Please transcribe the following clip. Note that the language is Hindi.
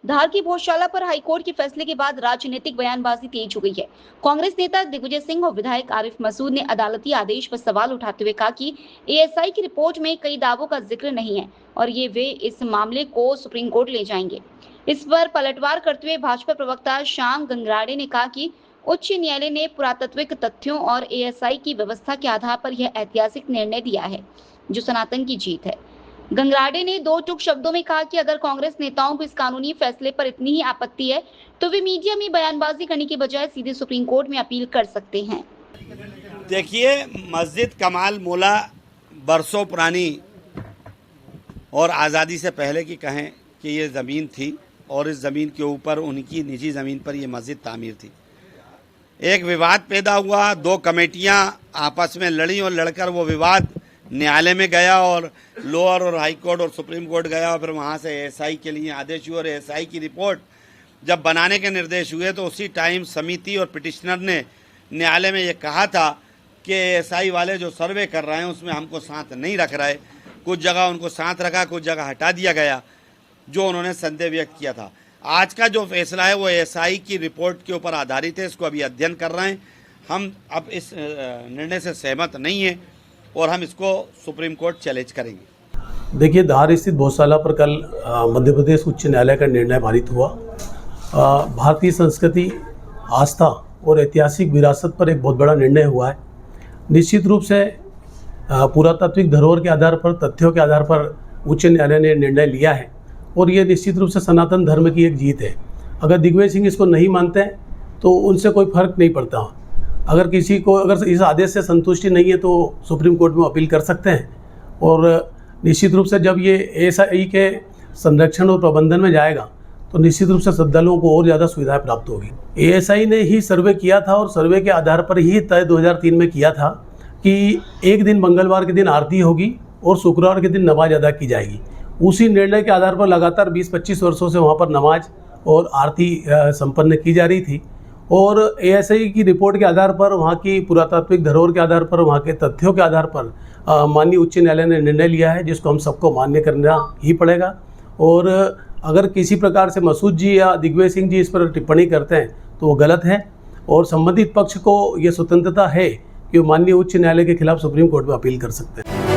धार की भोजशाला पर हाईकोर्ट के फैसले के बाद राजनीतिक बयानबाजी तेज हो गई है। कांग्रेस नेता दिग्विजय सिंह और विधायक आरिफ मसूद ने अदालती आदेश पर सवाल उठाते हुए कहा कि एएसआई की रिपोर्ट में कई दावों का जिक्र नहीं है और वे इस मामले को सुप्रीम कोर्ट ले जाएंगे। इस पर पलटवार करते हुए भाजपा प्रवक्ता श्याम गंगराड़े ने कहा कि उच्च न्यायालय ने पुरातात्विक तथ्यों और एएसआई की व्यवस्था के आधार पर यह ऐतिहासिक निर्णय दिया है जो सनातन की जीत है। गंगराड़े ने दो टूक शब्दों में कहा कि अगर कांग्रेस नेताओं को इस कानूनी फैसले पर इतनी ही आपत्ति है तो वे मीडिया में बयानबाजी करने के बजाय सीधे सुप्रीम कोर्ट में अपील कर सकते हैं। देखिए, मस्जिद कमाल मोला बरसों पुरानी और आज़ादी से पहले की कहें कि ये ज़मीन थी और इस ज़मीन के ऊपर उनकी निजी ज़मीन पर ये मस्जिद तामीर थी। एक विवाद पैदा हुआ, दो कमेटियां आपस में लड़ी और लड़कर वो विवाद न्यायालय में गया और लोअर और हाई कोर्ट और सुप्रीम कोर्ट गया और फिर वहाँ से एएसआई के लिए आदेश हुए और एएसआई की रिपोर्ट जब बनाने के निर्देश हुए तो उसी टाइम समिति और पिटिशनर ने न्यायालय में ये कहा था कि एएसआई वाले जो सर्वे कर रहे हैं उसमें हमको साथ नहीं रख रहे। कुछ जगह उनको साथ रखा, कुछ जगह हटा दिया गया, जो उन्होंने संदेह व्यक्त किया था। आज का जो फैसला है वो एएसआई की रिपोर्ट के ऊपर आधारित है। इसको अभी अध्ययन कर रहे हैं। हम अब इस निर्णय से सहमत नहीं हैं और हम इसको सुप्रीम कोर्ट चैलेंज करेंगे। देखिए, धार स्थित भोजशाला पर कल मध्य प्रदेश उच्च न्यायालय का निर्णय पारित हुआ। भारतीय संस्कृति, आस्था और ऐतिहासिक विरासत पर एक बहुत बड़ा निर्णय हुआ है। निश्चित रूप से पुरातात्विक धरोहर के आधार पर, तथ्यों के आधार पर उच्च न्यायालय ने निर्णय लिया है और ये निश्चित रूप से सनातन धर्म की एक जीत है। अगर दिग्विजय सिंह इसको नहीं मानते हैं तो उनसे कोई फर्क नहीं पड़ता। अगर किसी को अगर इस आदेश से संतुष्टि नहीं है तो सुप्रीम कोर्ट में अपील कर सकते हैं और निश्चित रूप से जब ये एएसआई के संरक्षण और प्रबंधन में जाएगा तो निश्चित रूप से श्रद्धालुओं को और ज़्यादा सुविधाएं प्राप्त होगी। एएसआई ने ही सर्वे किया था और सर्वे के आधार पर ही तय 2003 में किया था कि एक दिन मंगलवार के दिन आरती होगी और शुक्रवार के दिन नमाज अदा की जाएगी। उसी निर्णय के आधार पर लगातार 20-25 वर्षों से वहाँ पर नमाज और आरती संपन्न की जा रही थी और एएसआई की रिपोर्ट के आधार पर, वहाँ की पुरातात्विक धरोहर के आधार पर, वहाँ के तथ्यों के आधार पर माननीय उच्च न्यायालय ने निर्णय लिया है जिसको हम सबको मान्य करना ही पड़ेगा। और अगर किसी प्रकार से मसूद जी या दिग्विजय सिंह जी इस पर टिप्पणी करते हैं तो वो गलत है और संबंधित पक्ष को ये स्वतंत्रता है कि वो माननीय उच्च न्यायालय के खिलाफ सुप्रीम कोर्ट में अपील कर सकते हैं।